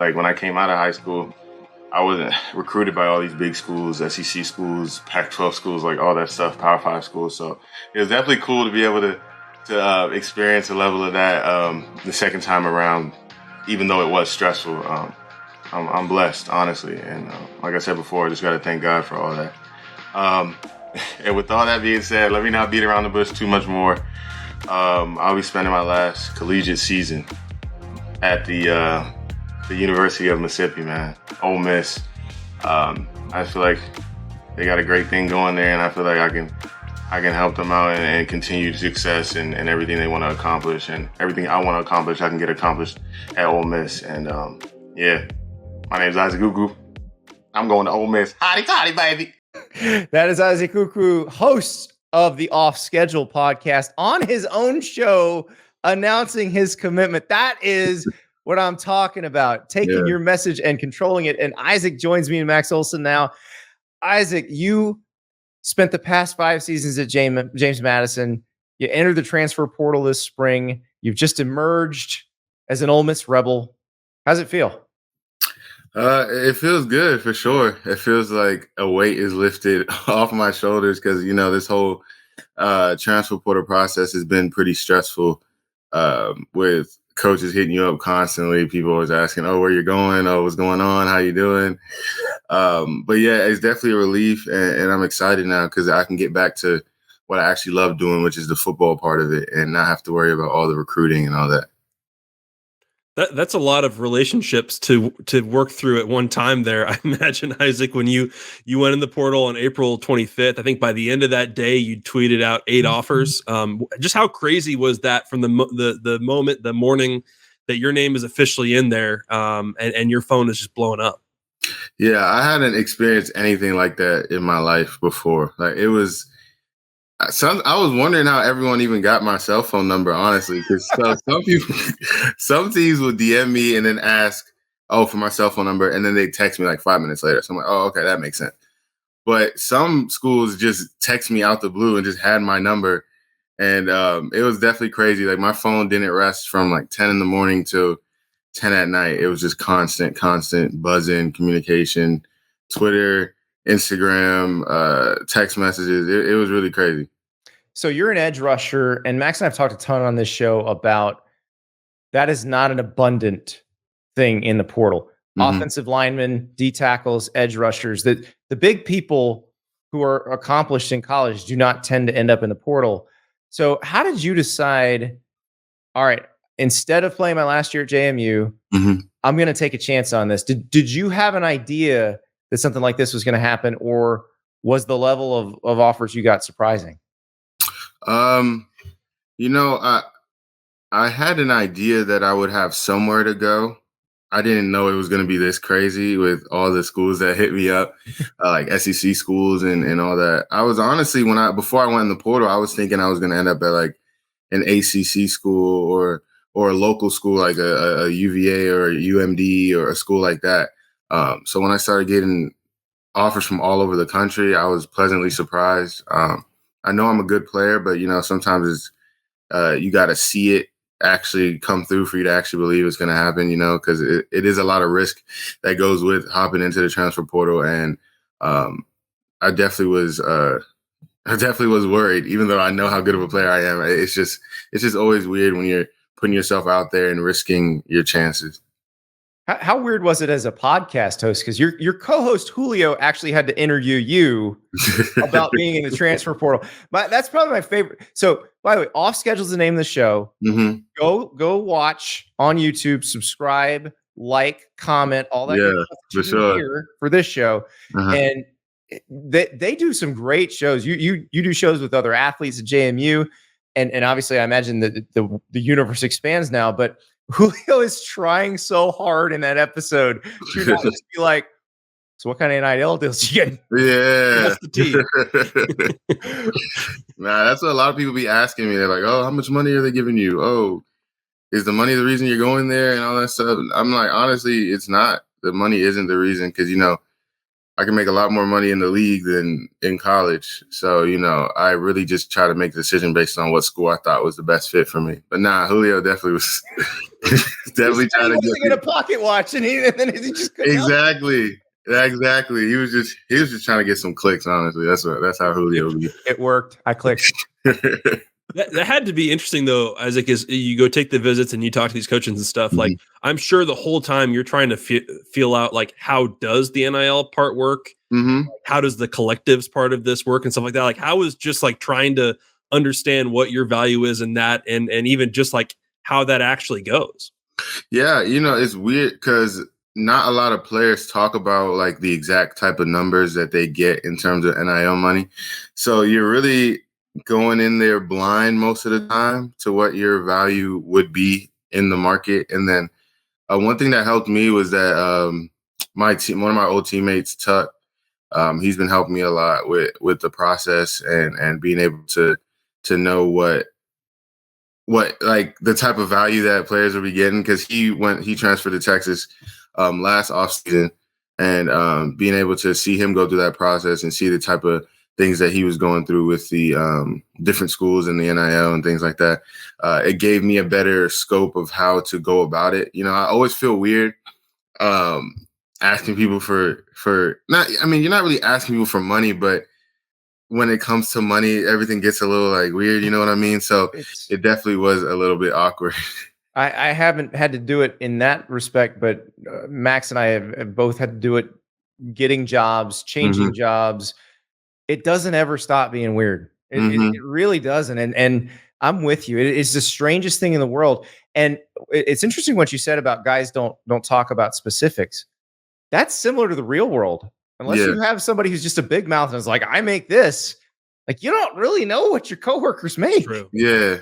like when I came out of high school, I wasn't recruited by all these big schools, SEC schools, Pac-12 schools, like all that stuff, Power 5 schools. So it was definitely cool to be able to experience a level of that the second time around, even though it was stressful. I'm blessed, honestly. And like I said before, I just got to thank God for all that. Um, and with all that being said, let me not beat around the bush too much more. I'll be spending my last collegiate season at the University of Mississippi, man. Ole Miss. I feel like they got a great thing going there, and I feel like I can help them out and continue success and everything they want to accomplish, and everything I want to accomplish, I can get accomplished at Ole Miss. And yeah, my name's Isaac Ukwu. I'm going to Ole Miss. Hotty, baby. That is Isaac Ukwu, host of the Off Schedule podcast, on his own show, announcing his commitment. That is what I'm talking about, taking your message and controlling it. And Isaac joins me and Max Olson now. Isaac, you spent the past 5 seasons at James Madison. You entered the transfer portal this spring. You've just emerged as an Ole Miss Rebel. How's it feel? It feels good for sure. It feels like a weight is lifted off my shoulders because, this whole transfer portal process has been pretty stressful with coaches hitting you up constantly. People always asking, oh, where you're going? Oh, what's going on? How you doing? But yeah, it's definitely a relief, and I'm excited now because I can get back to what I actually love doing, which is the football part of it, and not have to worry about all the recruiting and all that. That's a lot of relationships to work through at one time there. I imagine, Isaac, when you went in the portal on April 25th, I think by the end of that day, you tweeted out 8 offers. Just how crazy was that from the morning that your name is officially in there and your phone is just blowing up? Yeah, I hadn't experienced anything like that in my life before. Like it was. I was wondering how everyone even got my cell phone number, honestly, because some teams would DM me and then ask, oh, for my cell phone number, and then they text me like 5 minutes later. So I'm like, oh, okay, that makes sense. But some schools just text me out the blue and just had my number, and it was definitely crazy. Like my phone didn't rest from like 10 in the morning till 10 at night. It was just constant buzzing, communication, Twitter, Instagram, text messages. It was really crazy. So you're an edge rusher, and Max and I have talked a ton on this show about that is not an abundant thing in the portal. Mm-hmm. Offensive linemen, D tackles, edge rushers, that the big people who are accomplished in college do not tend to end up in the portal. So how did you decide, all right, instead of playing my last year at JMU, I'm going to take a chance on this? Did you have an idea that something like this was going to happen, or was the level of offers you got surprising? I had an idea that I would have somewhere to go. I didn't know it was going to be this crazy with all the schools that hit me up, like SEC schools and all that. I was honestly, before I went in the portal, I was thinking I was going to end up at like an ACC school or a local school like a UVA or a UMD or a school like that. So when I started getting offers from all over the country, I was pleasantly surprised. I know I'm a good player, but sometimes it's you got to see it actually come through for you to actually believe it's going to happen. Because it is a lot of risk that goes with hopping into the transfer portal, and I definitely was worried, even though I know how good of a player I am. It's just always weird when you're putting yourself out there and risking your chances. How weird was it as a podcast host? Because your co-host Julio actually had to interview you about being in the transfer portal. That's probably my favorite. So, by the way, Off Schedule is the name of the show. Mm-hmm. Go watch on YouTube, subscribe, like, comment, all that. Yeah, for sure. For this show, and they do some great shows. You do shows with other athletes at JMU, and obviously, I imagine that the universe expands now, but Julio is trying so hard in that episode to not just be like, so what kind of NIL deals you get? Yeah. That's the Nah, that's what a lot of people be asking me. They're like, oh, how much money are they giving you? Oh, is the money the reason you're going there and all that stuff? I'm like, honestly, it's not. The money isn't the reason because, I can make a lot more money in the league than in college. So, I really just try to make a decision based on what school I thought was the best fit for me. But Julio definitely was definitely trying to get a pocket watch, and then he just exactly. He was just trying to get some clicks. Honestly, that's how Julio be. It worked. I clicked. That had to be interesting though, Isaac, is you go take the visits and you talk to these coaches and stuff. Like, I'm sure the whole time you're trying to feel out, like, how does the NIL part work? How does the collectives part of this work and stuff like that? Like, how is just like trying to understand what your value is in that, and even just like how that actually goes. Yeah, it's weird because not a lot of players talk about like the exact type of numbers that they get in terms of NIL money. So you're really going in there blind most of the time to what your value would be in the market. And then one thing that helped me was that one of my old teammates, Tuck, he's been helping me a lot with the process and being able to know what like the type of value that players will be getting, because he transferred to Texas last offseason, and being able to see him go through that process and see the type of things that he was going through with the different schools and the NIL and things like that. It gave me a better scope of how to go about it. I always feel weird asking people for not, I mean, you're not really asking people for money, but when it comes to money, everything gets a little like weird, you know what I mean? So it definitely was a little bit awkward. I haven't had to do it in that respect, but Max and I have both had to do it, getting jobs, changing jobs. It doesn't ever stop being weird. It really doesn't. And I'm with you. It's the strangest thing in the world. And it's interesting what you said about guys don't talk about specifics. That's similar to the real world. Unless you have somebody who's just a big mouth and is like, I make this. Like, you don't really know what your coworkers make. True. Yeah.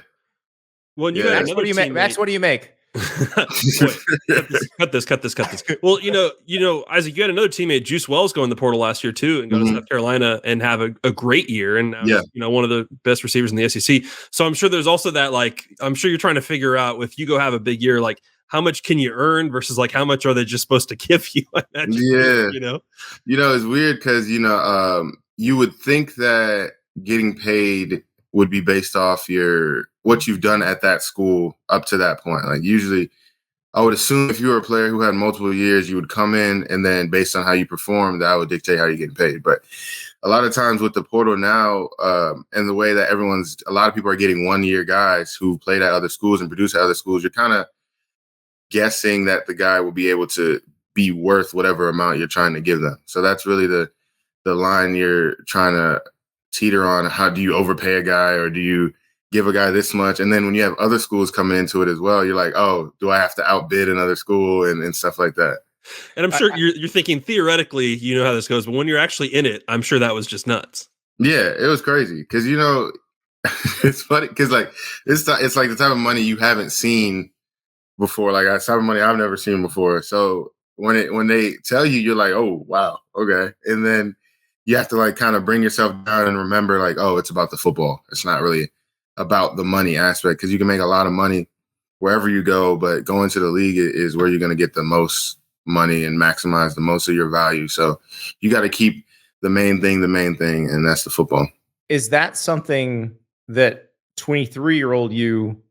Well, you got Max, what do you make? Max, what do you make? Cut this. Well, Isaac, you had another teammate, Juice Wells, go in the portal last year too, and go to South Carolina and have a great year, and now one of the best receivers in the SEC. So I'm sure there's also that, like, I'm sure you're trying to figure out, if you go have a big year, like, how much can you earn versus like how much are they just supposed to give you? I imagine, it's weird because you would think that getting paid would be based off what you've done at that school up to that point. Like, usually I would assume if you were a player who had multiple years, you would come in and then based on how you perform, that would dictate how you're getting paid. But a lot of times with the portal now, and the way that a lot of people are getting 1-year guys who played at other schools and produce at other schools, you're kind of guessing that the guy will be able to be worth whatever amount you're trying to give them. So that's really the line you're trying to teeter on. How do you overpay a guy, or do you give a guy this much? And then when you have other schools coming into it as well, you're like, oh, do I have to outbid another school and stuff like that? And I'm sure you're thinking theoretically, how this goes, but when you're actually in it, I'm sure that was just nuts. Yeah, it was crazy because it's funny because like it's like the type of money you haven't seen before. Like, type of money I've never seen before. So when they tell you, you're like, oh wow, okay, and then you have to like kind of bring yourself down and remember, like, oh, it's about the football. It's not really about the money aspect, because you can make a lot of money wherever you go, but going to the league is where you're going to get the most money and maximize the most of your value. So you got to keep the main thing, and that's the football. Is that something that 23-year-old you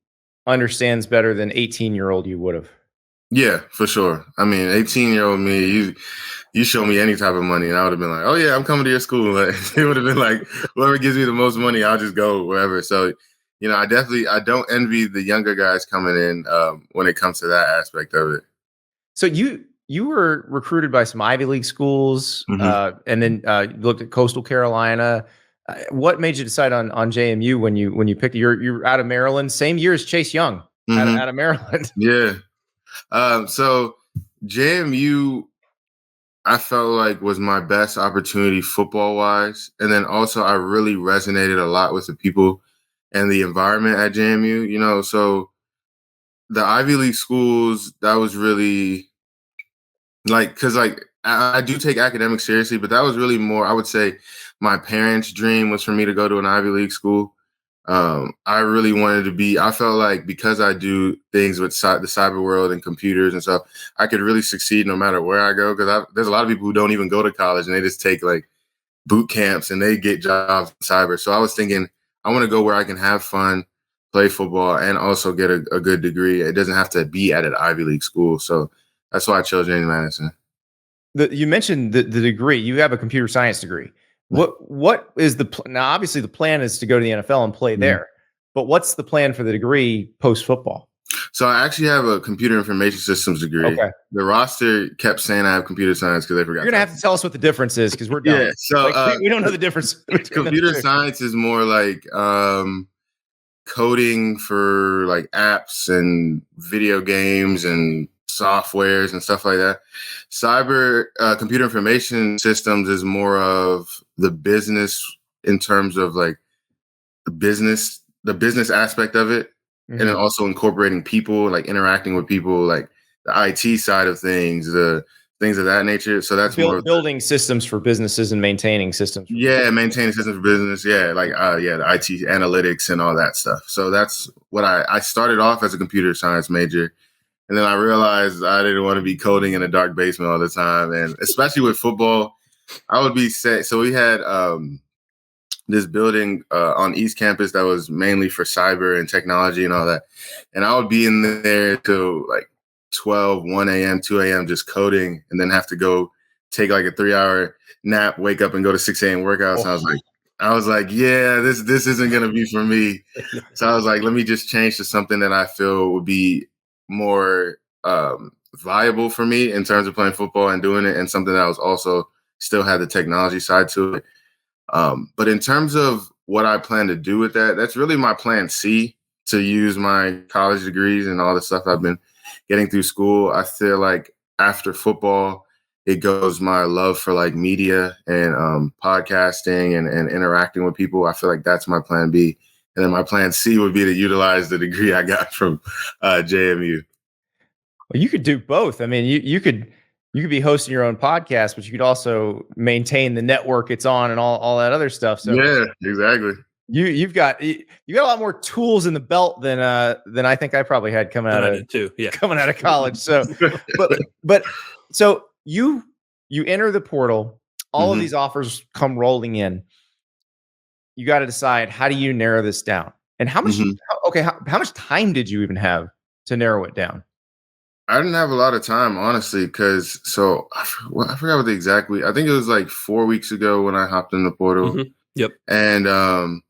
understands better than 18-year-old you would have? Yeah, for sure. I mean, 18-year-old me, you show me any type of money, and I would have been like, oh yeah, I'm coming to your school. Like, it would have been like, whoever gives me the most money, I'll just go wherever. So, I don't envy the younger guys coming in when it comes to that aspect of it. So you were recruited by some Ivy League schools, and then looked at Coastal Carolina. What made you decide on JMU when you picked it? You're out of Maryland, same year as Chase Young, out of Maryland. Yeah. So JMU, I felt like was my best opportunity football wise. And then also I really resonated a lot with the people and the environment at JMU, so the Ivy League schools, that was really like, cause like I do take academics seriously, but that was really more, I would say my parents' dream was for me to go to an Ivy League school. I really wanted to be, I felt like because I do things with the cyber world and computers and stuff, I could really succeed no matter where I go. Because there's a lot of people who don't even go to college and they just take like boot camps and they get jobs in cyber. So I was thinking, I want to go where I can have fun, play football, and also get a good degree. It doesn't have to be at an Ivy League school. So that's why I chose James Madison. You mentioned the degree. You have a computer science degree. What is now? Obviously, the plan is to go to the NFL and play there. But what's the plan for the degree post football? So I actually have a computer information systems degree. Okay. The roster kept saying I have computer science because they forgot. You're gonna have to tell us what the difference is because we're dumb. Yeah. So we don't know the difference. Computer science is more like coding for like apps and video games and softwares and stuff like that. Cyber computer information systems is more of the business in terms of like the business aspect of it. Mm-hmm. And then also incorporating people, like interacting with people, like the IT side of things, the things of that nature. So that's more building systems for businesses and maintaining systems. Maintaining systems for business. Yeah, like the IT analytics and all that stuff. So that's what I started off as a computer science major. And then I realized I didn't want to be coding in a dark basement all the time. And especially with football, I would be set. So we had this building on East Campus that was mainly for cyber and technology and all that. And I would be in there till like 12, 1 a.m., 2 a.m. just coding and then have to go take like a 3-hour nap, wake up and go to 6 a.m. workouts. Oh. And I was like, yeah, this isn't going to be for me. So I was like, let me just change to something that I feel would be more viable for me in terms of playing football and doing it, and something that was also still had the technology side to it. But in terms of what I plan to do with that, that's really my plan C, to use my college degrees and all the stuff I've been getting through school. I feel like after football, it goes my love for like media and podcasting and interacting with people. I feel like that's my plan B. And then my plan C would be to utilize the degree I got from JMU. Well, you could do both. I mean, you could be hosting your own podcast, but you could also maintain the network it's on and all that other stuff. So yeah, exactly. You got a lot more tools in the belt than I think I probably had coming out of college. So, but so you enter the portal. All of these offers come rolling in. You got to decide, how do you narrow this down? And how much? How much time did you even have to narrow it down? I didn't have a lot of time, honestly, because I forgot what the exact week. I think it was like 4 weeks ago when I hopped in the portal. Mm-hmm. Yep. And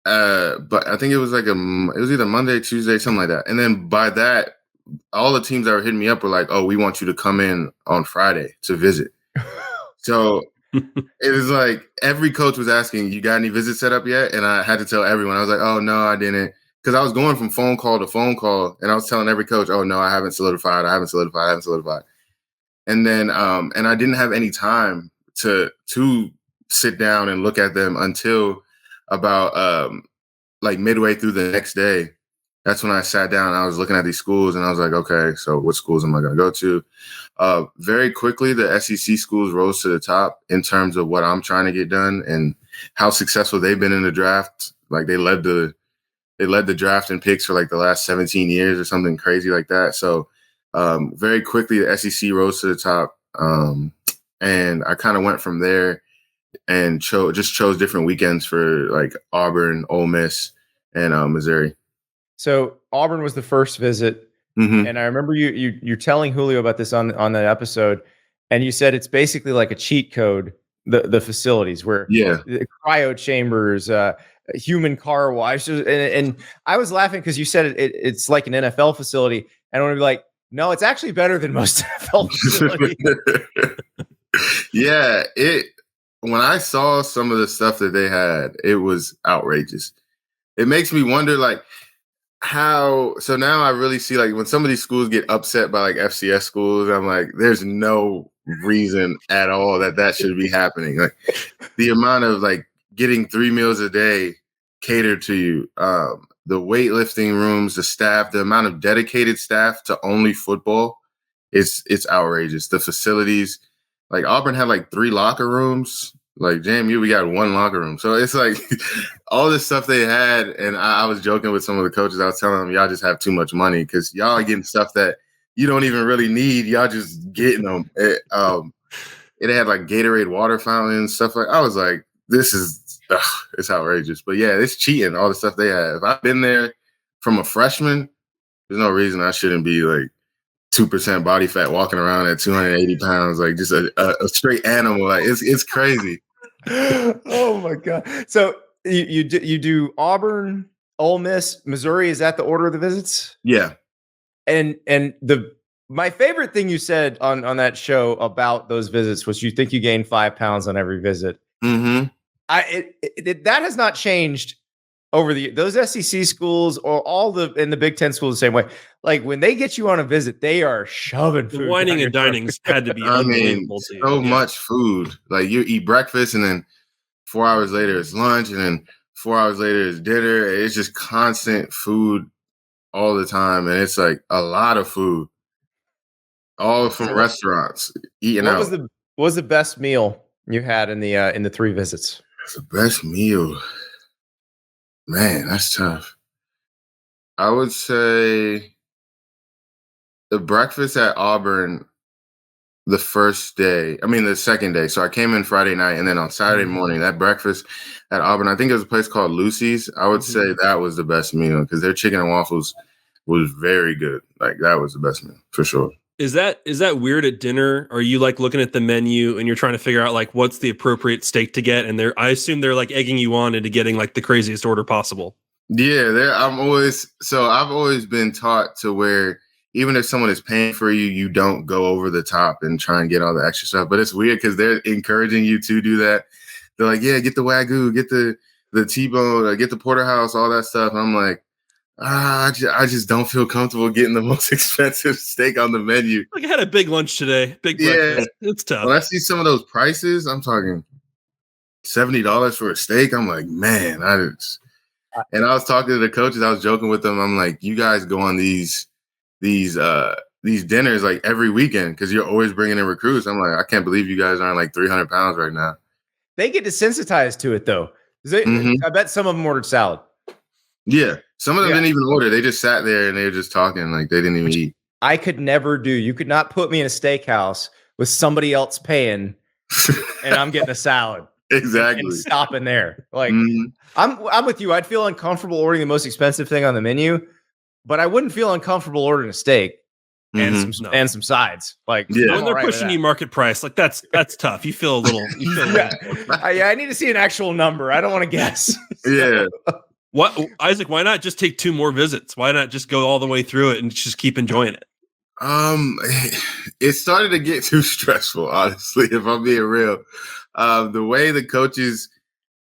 but I think it was like it was either Monday, Tuesday, something like that. And then by that, all the teams that were hitting me up were like, "Oh, we want you to come in on Friday to visit." So it was like every coach was asking, "You got any visits set up yet?" And I had to tell everyone. I was like, "Oh no, I didn't." Because I was going from phone call to phone call, and I was telling every coach, "Oh no, I haven't solidified. And then, and I didn't have any time to sit down and look at them until about like midway through the next day. That's when I sat down and I was looking at these schools, and I was like, okay, so what schools am I going to go to? Very quickly, the SEC schools rose to the top in terms of what I'm trying to get done and how successful they've been in the draft. Like they led the draft and picks for like the last 17 years or something crazy like that. So very quickly, the SEC rose to the top. And I kind of went from there and chose different weekends for like Auburn, Ole Miss, and Missouri. So Auburn was the first visit. Mm-hmm. And I remember you're telling Julio about this on the episode. And you said it's basically like a cheat code, the facilities where the cryo chambers, human car wash, and I was laughing because you said it's like an NFL facility, and I want to be like, no, it's actually better than most NFL facilities. Yeah, when I saw some of the stuff that they had, it was outrageous. It makes me wonder, like, how. So now I really see, like, when some of these schools get upset by like FCS schools, I'm like, there's no reason at all that should be happening. Like the amount of like getting 3 meals a day catered to you, the weightlifting rooms, the staff, the amount of dedicated staff to only football, it's outrageous. The facilities, like Auburn had like 3 locker rooms Like JMU, we got one locker room. So it's like all this stuff they had. And I was joking with some of the coaches. I was telling them, y'all just have too much money because y'all are getting stuff that you don't even really need. Y'all just getting them. It had like Gatorade water fountains, stuff like. I was like, this is it's outrageous. But yeah, it's cheating. All the stuff they have. I've been there from a freshman. There's no reason I shouldn't be like 2% body fat walking around at 280 pounds, like just a straight animal. Like it's crazy. Oh my God. So you do Auburn, Ole Miss, Missouri. Is that the order of the visits? Yeah. And my favorite thing you said on that show about those visits was you think you gained 5 pounds on every visit. Mm-hmm. That has not changed over those SEC schools or all in the Big Ten schools the same way. Like when they get you on a visit, they are shoving food. The whining and dining's had to be unbelievable. So much food. Like you eat breakfast and then 4 hours later it's lunch and then 4 hours later it's dinner. It's just constant food all the time, and it's like a lot of food, all from restaurants. Eating out. What was the best meal you had in the 3 visits? The best meal, man, that's tough. I would say the breakfast at Auburn the second day. So I came in Friday night, and then on Saturday morning, that breakfast at Auburn, I think it was a place called Lucy's. I would say that was the best meal because their chicken and waffles was very good. Like that was the best meal for sure. Is that weird at dinner? Are you like looking at the menu and you're trying to figure out like what's the appropriate steak to get? And I assume they're like egging you on into getting like the craziest order possible. Yeah, I've always been taught to where even if someone is paying for you, you don't go over the top and try and get all the extra stuff. But it's weird because they're encouraging you to do that. They're like, yeah, get the Wagyu, get the T-bone, get the porterhouse, all that stuff. And I'm like, I just don't feel comfortable getting the most expensive steak on the menu. Like I had a big lunch today. Big breakfast. It's tough. When I see some of those prices, I'm talking $70 for a steak. I'm like, man, and I was talking to the coaches. I was joking with them. I'm like, you guys go on these dinners like every weekend because you're always bringing in recruits. I'm like, I can't believe you guys aren't like 300 pounds right now. They get desensitized to it though. I bet some of them ordered salad. Yeah. Some of them didn't even order. They just sat there and they were just talking like they didn't even eat. I could never do. You could not put me in a steakhouse with somebody else paying and I'm getting a salad. Exactly. And stopping there. Like I'm with you. I'd feel uncomfortable ordering the most expensive thing on the menu, but I wouldn't feel uncomfortable ordering a steak and some sides. Like when they're pushing you market price, like that's tough. You feel a little. I need to see an actual number. I don't want to guess. Yeah. What, Isaac? Why not just take 2 more visits? Why not just go all the way through it and just keep enjoying it? It started to get too stressful, honestly, if I'm being real. The way the coaches,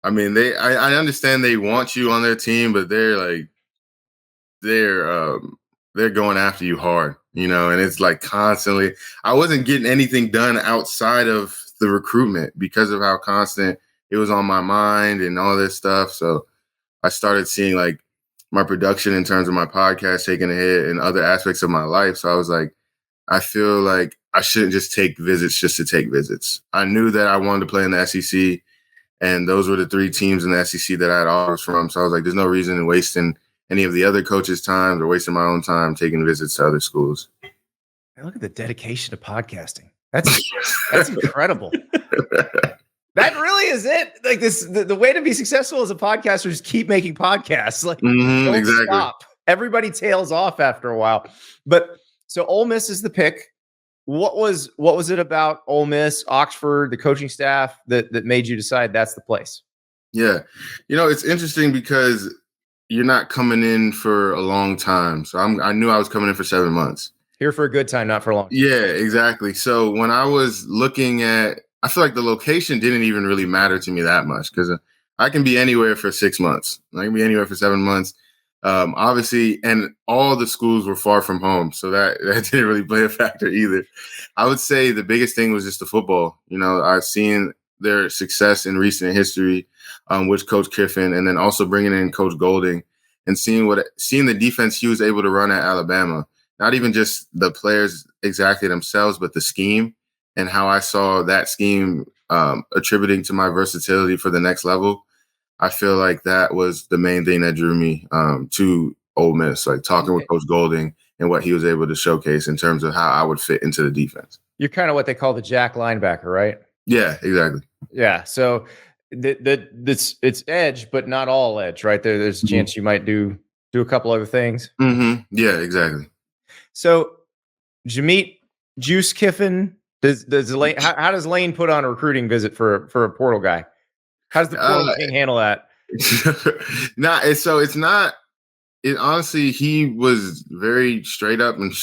I mean, I understand they want you on their team, but they're going after you hard, and it's like constantly. I wasn't getting anything done outside of the recruitment because of how constant it was on my mind and all this stuff. So I started seeing like my production in terms of my podcast taking a hit and other aspects of my life. So I was like, I feel like I shouldn't just take visits just to take visits. I knew that I wanted to play in the SEC, and those were the 3 teams in the SEC that I had offers from. So I was like, there's no reason in wasting any of the other coaches' time or wasting my own time taking visits to other schools. Look at the dedication to podcasting. That's incredible. That really is it. Like the way to be successful as a podcaster is keep making podcasts. Like don't stop. Everybody tails off after a while. But so Ole Miss is the pick. What was it about Ole Miss, Oxford, the coaching staff that made you decide that's the place? Yeah. It's interesting because you're not coming in for a long time. So I knew I was coming in for 7 months. Here for a good time, not for a long time. Yeah, exactly. So when I was looking at, I feel like the location didn't even really matter to me that much because I can be anywhere for 6 months. I can be anywhere for 7 months. Obviously, and all the schools were far from home. So that didn't really play a factor either. I would say the biggest thing was just the football. I've seen their success in recent history with Coach Kiffin, and then also bringing in Coach Golding and seeing the defense he was able to run at Alabama. Not even just the players exactly themselves, but the scheme and how I saw that scheme attributing to my versatility for the next level. I feel like that was the main thing that drew me to Ole Miss, like talking with Coach Golding and what he was able to showcase in terms of how I would fit into the defense. You're kind of what they call the jack linebacker, right? Yeah, exactly. Yeah. So it's edge, but not all edge, right? There's a chance you might do a couple other things. Mm-hmm. Yeah, exactly. So Jameet Juice Kiffin, does Lane, how does Lane put on a recruiting visit for a portal guy? How does the portal king handle that? Honestly, he was very straight up and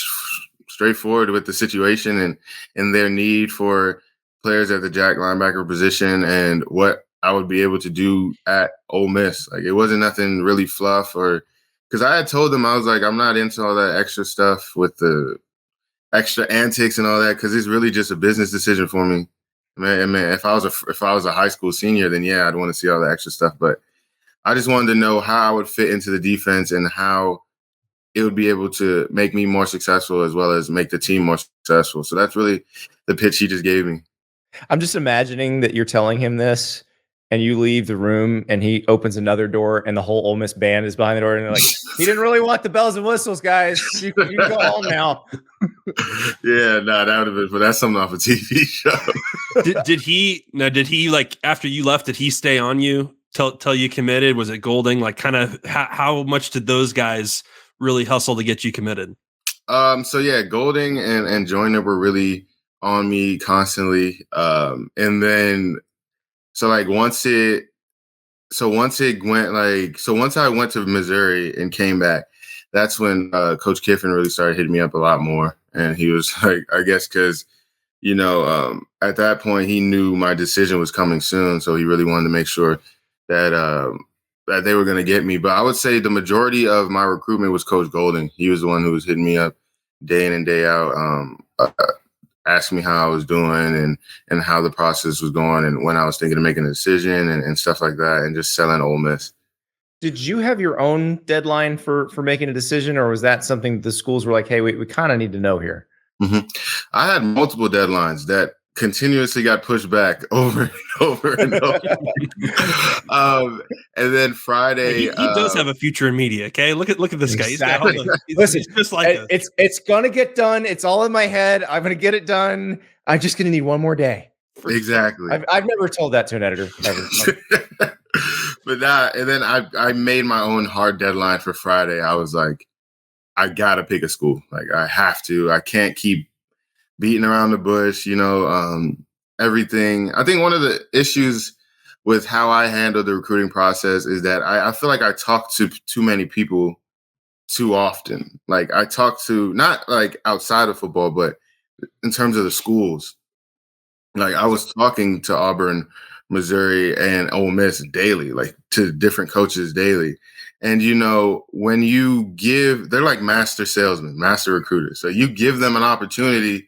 straightforward with the situation and their need for players at the jack linebacker position and what I would be able to do at Ole Miss. Like, it wasn't nothing really fluff because I had told them, I was like, I'm not into all that extra stuff with the extra antics and all that, because it's really just a business decision for me. Man, if I was a high school senior, then yeah, I'd want to see all the extra stuff. But I just wanted to know how I would fit into the defense and how it would be able to make me more successful as well as make the team more successful. So that's really the pitch he just gave me. I'm just imagining that you're telling him this and you leave the room and he opens another door and the whole Ole Miss band is behind the door and they're like, he didn't really want the bells and whistles, guys. You can go home now. Yeah, no, that would have been, but that's something off a TV show. Did he like, after you left, did he stay on you till you committed? Was it Golding? Like, kind of how much did those guys really hustle to get you committed? So yeah, Golding and Joyner were really on me constantly. And then once I went to Missouri and came back, that's when Coach Kiffin really started hitting me up a lot more. And he was like, I guess because, at that point he knew my decision was coming soon. So he really wanted to make sure that they were going to get me. But I would say the majority of my recruitment was Coach Golding. He was the one who was hitting me up day in and day out, asking me how I was doing and how the process was going and when I was thinking of making a decision and stuff like that, and just selling Ole Miss. Did you have your own deadline for making a decision, or was that something the schools were like, hey, we kind of need to know here? Mm-hmm. I had multiple deadlines that continuously got pushed back over and over and over. And then Friday, he does have a future in media. Okay, look at this guy. Exactly. Listen, he's just like it's gonna get done. It's all in my head. I'm gonna get it done. I'm just gonna need one more day. Exactly. I've never told that to an editor ever. But and then I made my own hard deadline for Friday. I was like, I gotta pick a school. Like, I have to. I can't keep beating around the bush, everything. I think one of the issues with how I handle the recruiting process is that I feel like I talk to too many people too often. Like, I talk to, not like outside of football, but in terms of the schools. Like, I was talking to Auburn, Missouri, and Ole Miss daily, like to different coaches daily. And, when you they're like master salesmen, master recruiters. So you give them an opportunity.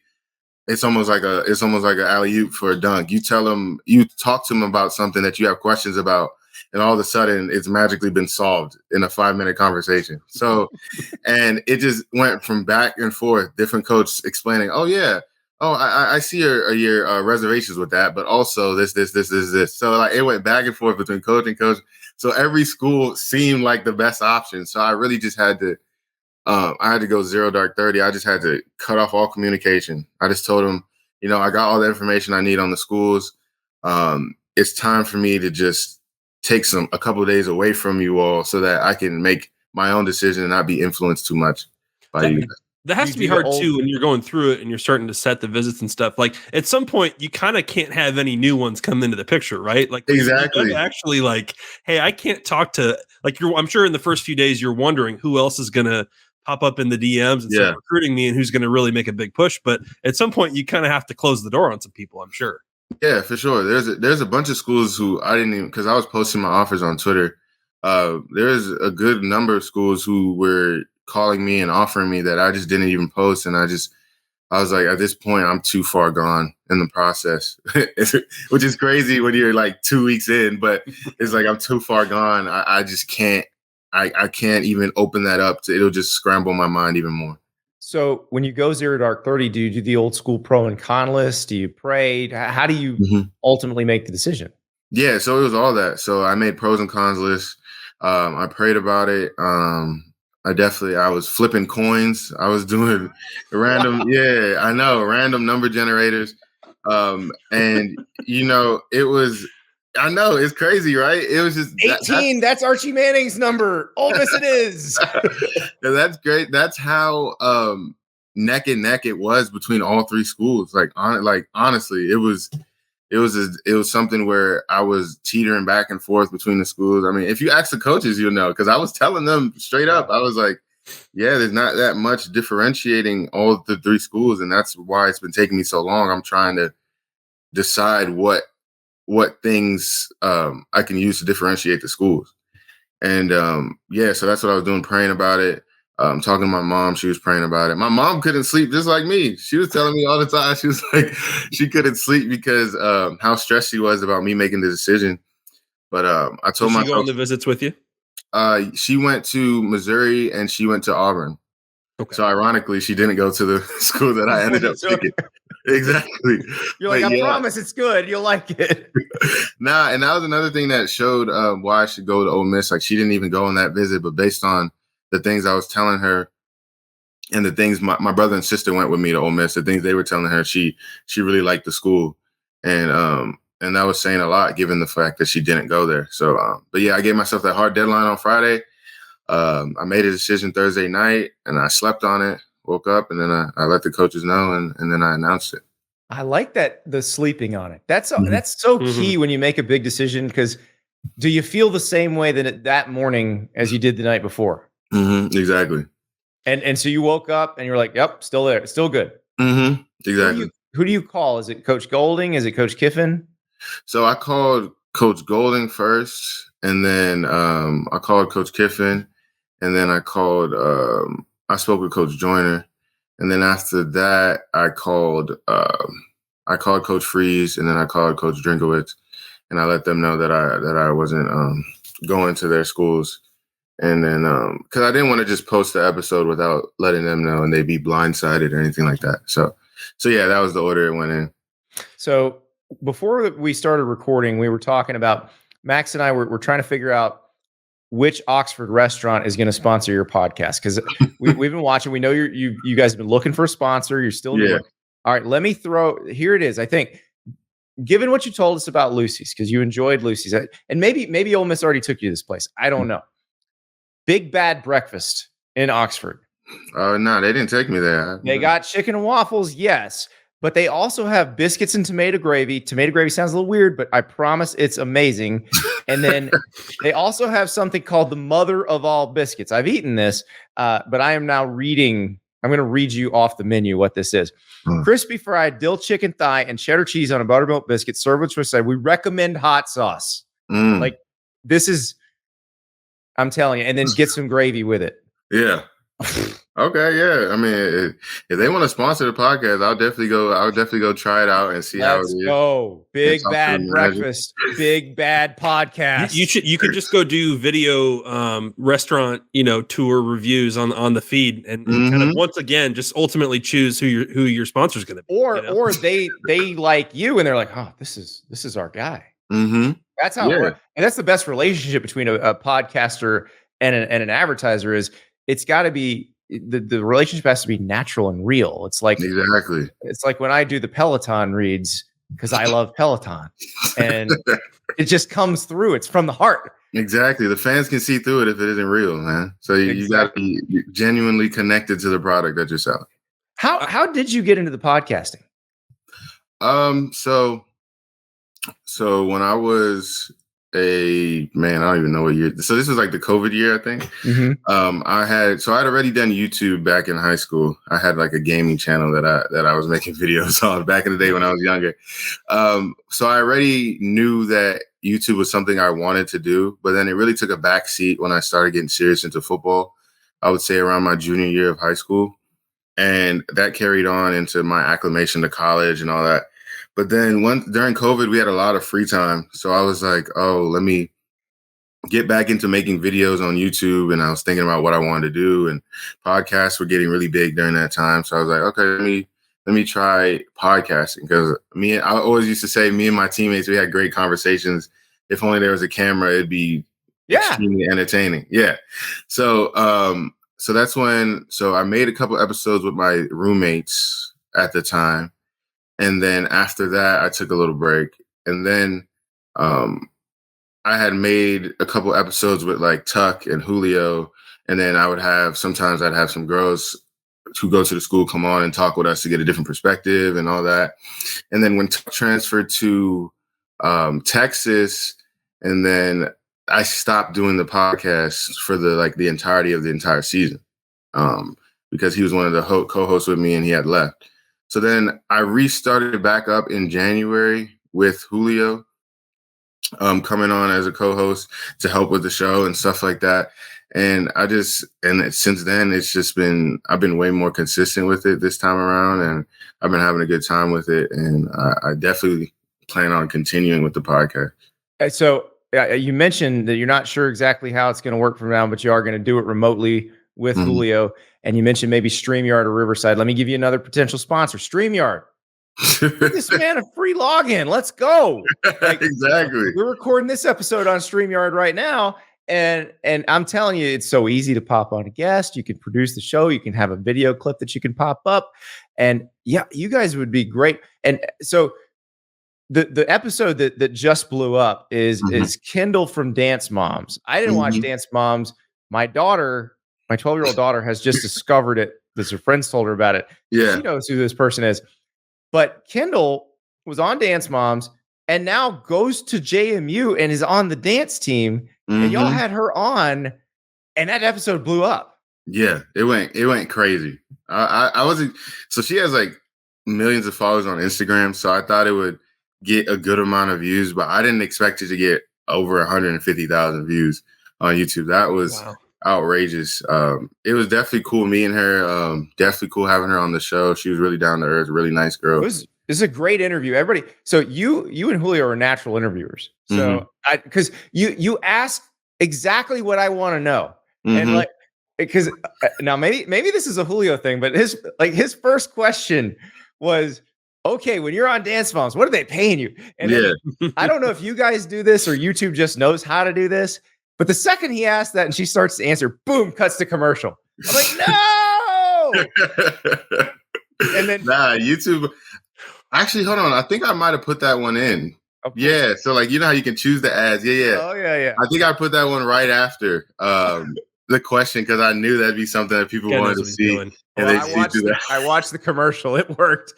It's almost like an alley-oop for a dunk. You talk to them about something that you have questions about, and all of a sudden it's magically been solved in a 5-minute conversation. So, and it just went from back and forth, different coaches explaining, oh yeah, I see your reservations with that, but also this. So like, it went back and forth between coach and coach. So every school seemed like the best option. So I really just had to, I had to go zero dark 30. I just had to cut off all communication. I just told them, I got all the information I need on the schools. It's time for me to just take a couple of days away from you all so that I can make my own decision and not be influenced too much by you. That has to be hard too when you're going through it and you're starting to set the visits and stuff. Like, at some point, you kind of can't have any new ones come into the picture, right? Like, exactly. Actually, like, hey, I can't talk to, like, I'm sure in the first few days you're wondering who else is going to pop up in the DMs and start recruiting me and who's going to really make a big push. But at some point, you kind of have to close the door on some people, I'm sure. Yeah, for sure. There's a bunch of schools who I didn't even, because I was posting my offers on Twitter. There's a good number of schools who were calling me and offering me that I just didn't even post. And I was like, at this point, I'm too far gone in the process, which is crazy when you're like 2 weeks in, but it's like, I'm too far gone. I just can't, I can't even open that up. It'll just scramble my mind even more. So when you go 0 to dark 30, do you do the old school pro and con list? Do you pray? How do you ultimately make the decision? Yeah, so it was all that. So I made pros and cons lists. I prayed about it. I was flipping coins. I was doing random, random number generators. And I know it's crazy, right? It was just 18. That's Archie Manning's number. Ole Miss it is. That's great. That's how neck and neck it was between all three schools. Honestly, it was something where I was teetering back and forth between the schools. I mean, if you ask the coaches, you'll know, because I was telling them straight up. I was like, yeah, there's not that much differentiating all the three schools, and that's why it's been taking me so long. I'm trying to decide what things I can use to differentiate the schools. And so that's what I was doing, praying about it. Talking to my mom, she was praying about it. My mom couldn't sleep just like me. She was telling me all the time. She was like, she couldn't sleep because how stressed she was about me making the decision. But I told myself. Did she go on the visits with you? She went to Missouri and she went to Auburn. Okay. So ironically, she didn't go to the school that I ended up picking. Exactly. You're like, I promise it's good. You'll like it. Nah, and that was another thing that showed why I should go to Ole Miss. Like, she didn't even go on that visit, but based on the things I was telling her and the things my brother and sister went with me to Ole Miss, the things they were telling her, she really liked the school. And that was saying a lot given the fact that she didn't go there. So, but yeah, I gave myself that hard deadline on Friday. I made a decision Thursday night and I slept on it, woke up, and then I let the coaches know and then I announced it. I like that, the sleeping on it. That's so key when you make a big decision, because do you feel the same way that morning as you did the night before? Exactly. And so you woke up and you're like, yep, still there. Still good. Exactly. Who do you call? Is it Coach Golding? Is it Coach Kiffin? So I called Coach Golding first, and then I called Coach Kiffin, and then I spoke with Coach Joyner. And then after that, I called Coach Freeze, and then I called Coach Drinkowitz, and I let them know that I wasn't going to their schools. And then, because I didn't want to just post the episode without letting them know and they'd be blindsided or anything like that. So yeah, that was the order it went in. So before we started recording, we were talking about, Max and I were trying to figure out which Oxford restaurant is going to sponsor your podcast, because we've been watching. We know you guys have been looking for a sponsor. You're still new. All right, let me here it is. I think, given what you told us about Lucy's, because you enjoyed Lucy's, and maybe Ole Miss already took you to this place. I don't know. Big Bad Breakfast in Oxford. Oh, no, they didn't take me there. They got chicken and waffles, yes, but they also have biscuits and tomato gravy. Tomato gravy sounds a little weird, but I promise it's amazing. And then they also have something called the mother of all biscuits. I've eaten this, but I am now reading. I'm going to read you off the menu what this is. Crispy fried dill chicken thigh and cheddar cheese on a buttermilk biscuit served with Swiss side. We recommend hot sauce. Like, this is, I'm telling you, and then get some gravy with it. Yeah. Okay. Yeah. I mean, if they want to sponsor the podcast, I'll definitely go try it out and see how it is. Let's go. Big Bad Breakfast, Big Bad Podcast. You could just go do video restaurant, tour reviews on the feed and kind of once again just ultimately choose who your sponsor is going to be. Or they like you and they're like, oh, this is our guy. That's how it works. And that's the best relationship between a podcaster and an advertiser is it's got to be the relationship has to be natural and real. It's like It's like when I do the Peloton reads because I love Peloton, and it just comes through. It's from the heart. Exactly. The fans can see through it if it isn't real, man. So you got to be genuinely connected to the product that you're selling. How did you get into the podcasting? So when I was I don't even know what year. So this was like the COVID year, I think. I had already done YouTube back in high school. I had like a gaming channel that I was making videos on back in the day when I was younger. So I already knew that YouTube was something I wanted to do, but then it really took a backseat when I started getting serious into football. I would say around my junior year of high school, and that carried on into my acclimation to college and all that. But then during COVID, we had a lot of free time. So I was like, oh, let me get back into making videos on YouTube, and I was thinking about what I wanted to do, and podcasts were getting really big during that time. So I was like, okay, let me try podcasting, because I always used to say, me and my teammates, we had great conversations. If only there was a camera, it'd be extremely entertaining. Yeah. So so that's when I made a couple episodes with my roommates at the time. And then after that, I took a little break. And then I had made a couple episodes with like Tuck and Julio. And then sometimes I'd have some girls who go to the school come on and talk with us to get a different perspective and all that. And then when Tuck transferred to Texas, and then I stopped doing the podcast for the entirety of the entire season, because he was one of the co-hosts with me and he had left. So then I restarted it back up in January with Julio coming on as a co-host to help with the show and stuff like that. And since then I've been way more consistent with it this time around, and I've been having a good time with it. And I definitely plan on continuing with the podcast. So you mentioned that you're not sure exactly how it's going to work from now, but you are going to do it remotely with Julio. And you mentioned maybe StreamYard or Riverside. Let me give you another potential sponsor, StreamYard. Give this man a free login. Let's go. Exactly. We're recording this episode on StreamYard right now. And I'm telling you, it's so easy to pop on a guest. You can produce the show. You can have a video clip that you can pop up. And yeah, you guys would be great. And so the episode that just blew up is Kendall from Dance Moms. I didn't watch Dance Moms. My daughter, my 12-year-old daughter, has just discovered it because her friends told her about it. Yeah. She knows who this person is. But Kendall was on Dance Moms and now goes to JMU and is on the dance team. And y'all had her on, and that episode blew up. Yeah, it went crazy. I wasn't. So she has like millions of followers on Instagram, so I thought it would get a good amount of views, but I didn't expect it to get over 150,000 views on YouTube. That was outrageous. It was definitely cool meeting her. Definitely cool having her on the show. She was really down to earth, really nice girl. This is a great interview. Everybody. So you and Julio are natural interviewers. So because you ask exactly what I want to know. And like, because now maybe this is a Julio thing, but his first question was, okay, when you're on Dance Moms, what are they paying you? And then, I don't know if you guys do this or YouTube just knows how to do this, but the second he asked that and she starts to answer, boom, cuts to commercial. I'm like, no. And then YouTube. Actually, hold on. I think I might have put that one in. Okay. Yeah. So like, you know how you can choose the ads. Yeah. Oh yeah. I think I put that one right after the question, because I knew that'd be something that people wanted to see. I watched the commercial. It worked.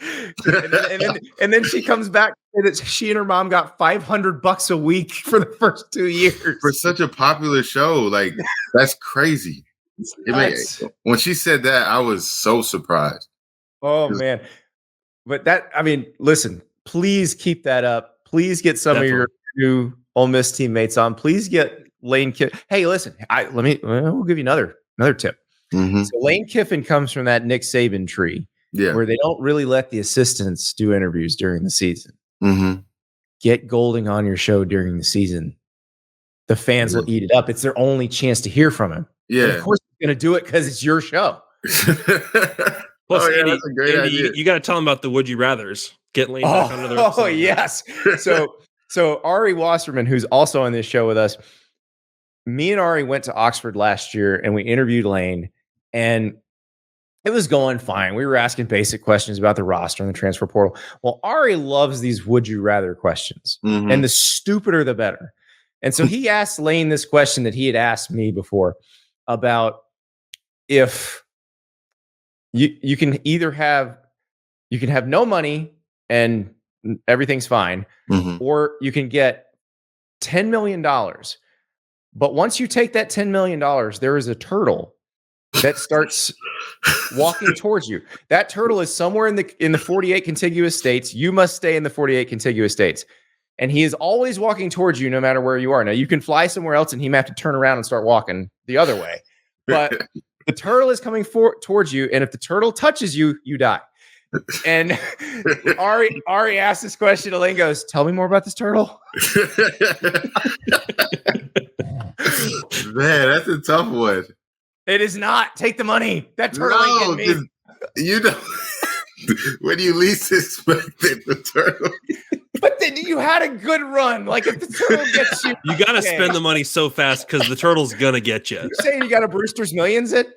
and then she comes back and that she and her mom got $500 a week for the first 2 years. For such a popular show. Like, that's crazy. When she said that, I was so surprised. Oh man. But listen, please keep that up. Please get some of your new Ole Miss teammates on. Please get Lane Kiffin. Hey, listen, we'll give you another tip. So Lane Kiffin comes from that Nick Saban tree, where they don't really let the assistants do interviews during the season. Get Golding on your show during the season. The fans will eat it up. It's their only chance to hear from him. Yeah, and of course he's going to do it because it's your show. Plus, Andy, that's a great idea. You got to tell them about the Would You Rathers. Get Lane back onto their episode. Oh, yes. So Ari Wasserman, who's also on this show with us, me and Ari went to Oxford last year and we interviewed Lane, and it was going fine. We were asking basic questions about the roster and the transfer portal. Well, Ari loves these Would You Rather questions, and the stupider, the better. And so he asked Lane this question that he had asked me before about if you can either have no money and everything's fine, or you can get $10 million. But once you take that $10 million, there is a turtle that starts walking towards you. That turtle is somewhere in the 48 contiguous states. You must stay in the 48 contiguous states. And he is always walking towards you no matter where you are. Now, you can fly somewhere else and he may have to turn around and start walking the other way. But the turtle is coming towards you. And if the turtle touches you, you die. And Ari asked this question. Elaine goes, "Tell me more about this turtle." Man, that's a tough one. It is not. Take the money. That turtle ain't getting me. You know, when you least expected the turtle. But then you had a good run. Like if the turtle gets you, you got to spend the money so fast because the turtle's gonna get you. You saying you got a Brewster's Millions it?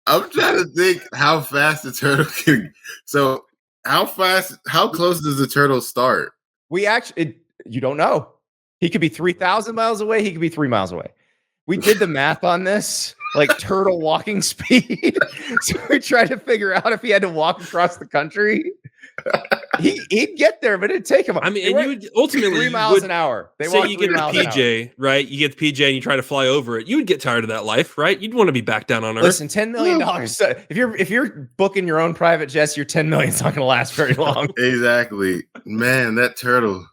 I'm trying to think how fast the turtle can. So how close does the turtle start? We actually, you don't know. He could be 3,000 miles away. He could be 3 miles away. We did the math on this, like turtle walking speed. So we tried to figure out if he had to walk across the country. He'd get there, but it'd take him. I mean, and you would ultimately 3 miles an hour. They say you get the PJ, right? You get the PJ and you try to fly over it. You would get tired of that life, right? You'd want to be back down on Earth. Listen, $10 million. If you're booking your own private jets, your $10 million is not going to last very long. Exactly, man. That turtle.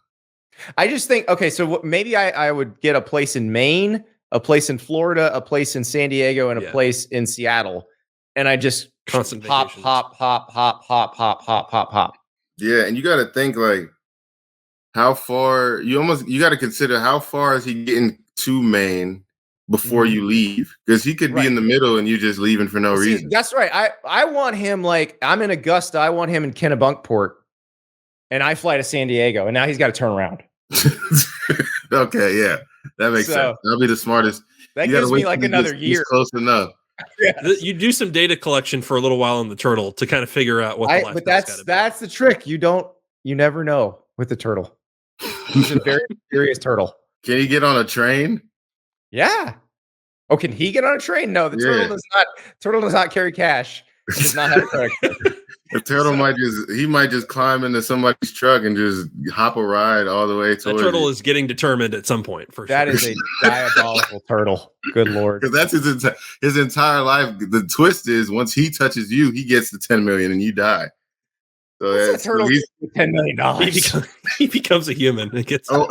I just think so. Maybe I would get a place in Maine, a place in Florida, a place in San Diego, and a place in Seattle, and I just constant hop. Yeah, and you got to think like how far you got to consider how far is he getting to Maine before you leave, because he could be in the middle and you just leaving for no reason. That's right. I want him like I'm in Augusta. I want him in Kennebunkport, and I fly to San Diego, and now he's got to turn around. Okay, yeah, that makes sense. That'll be the smartest. That gives me like another year. Close enough. Yes. You do some data collection for a little while on the turtle to kind of figure out what the life. But that's the trick. You never know with the turtle. He's a very serious turtle. Can he get on a train? Yeah. Oh, can he get on a train? No, the turtle does not carry cash. He does not have a credit card. The turtle might just climb into somebody's truck and just hop a ride all the way to the turtle is getting determined at some point for that sure. Is a diabolical turtle. Good Lord. Because that's his entire life. The twist is once he touches you, he gets the 10 million and you die. So that turtle gets $10 million. He becomes a human and gets You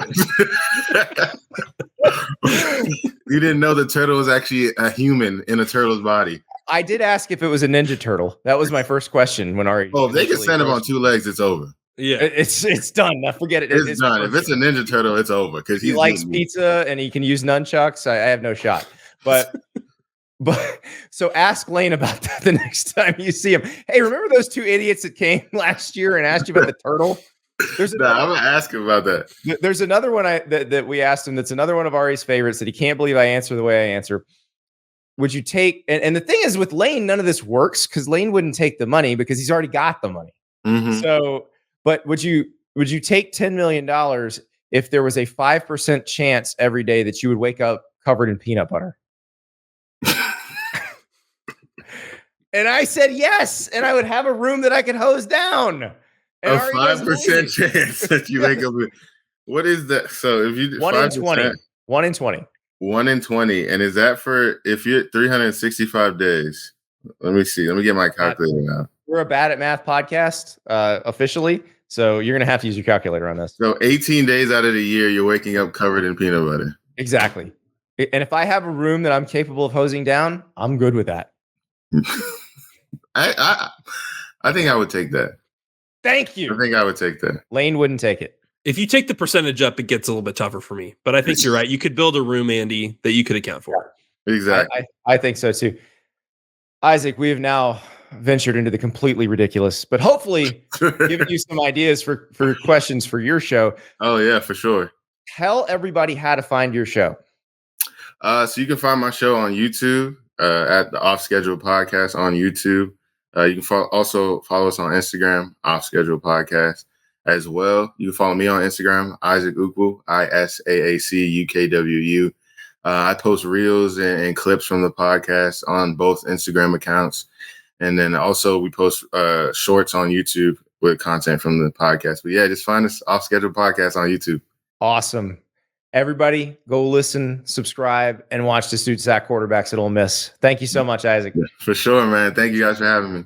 didn't know the turtle was actually a human in a turtle's body. I did ask if it was a Ninja Turtle. That was my first question when Ari. Oh, if they can stand him on two legs, it's over. Yeah, it's done. Now forget it. It's done. If it's a Ninja Turtle, it's over because he likes pizza and he can use nunchucks. I have no shot. But so ask Lane about that the next time you see him. Hey, remember those two idiots that came last year and asked you about the turtle? I'm gonna ask him about that. There's another one that we asked him. That's another one of Ari's favorites that he can't believe I answer the way I answer. Would you take, and the thing is with Lane, none of this works because Lane wouldn't take the money because he's already got the money. Mm-hmm. So, but would you take $10 million if there was a 5% chance every day that you would wake up covered in peanut butter? And I said yes, and I would have a room that I could hose down. And a 5% chance that you wake up with. What is that? So if you 1 in 20. 1 in 20. 1 in 20. And is that for if you're 365 days? Let me see. Let me get my calculator now. We're a Bad at Math podcast officially. So you're going to have to use your calculator on this. So 18 days out of the year, you're waking up covered in peanut butter. Exactly. And if I have a room that I'm capable of hosing down, I'm good with that. I think I would take that. Thank you. I think I would take that. Lane wouldn't take it. If you take the percentage up, it gets a little bit tougher for me. But I think you're right. You could build a room, Andy, that you could account for. Exactly. I think so too. Isaac, we have now ventured into the completely ridiculous, but hopefully giving you some ideas for questions for your show. Oh, yeah, for sure. Tell everybody how to find your show. So you can find my show on YouTube at the Off Schedule Podcast on YouTube. You can also follow us on Instagram, Off Schedule Podcast as well. You can follow me on Instagram, Isaac Ukwu, ISAACUKWU. I post reels and clips from the podcast on both Instagram accounts. And then also we post shorts on YouTube with content from the podcast. But yeah, just find us Off Schedule Podcast on YouTube. Awesome. Everybody go listen, subscribe, and watch the Student Sack Quarterbacks at Ole Miss. Thank you so much, Isaac. For sure, man. Thank you guys for having me.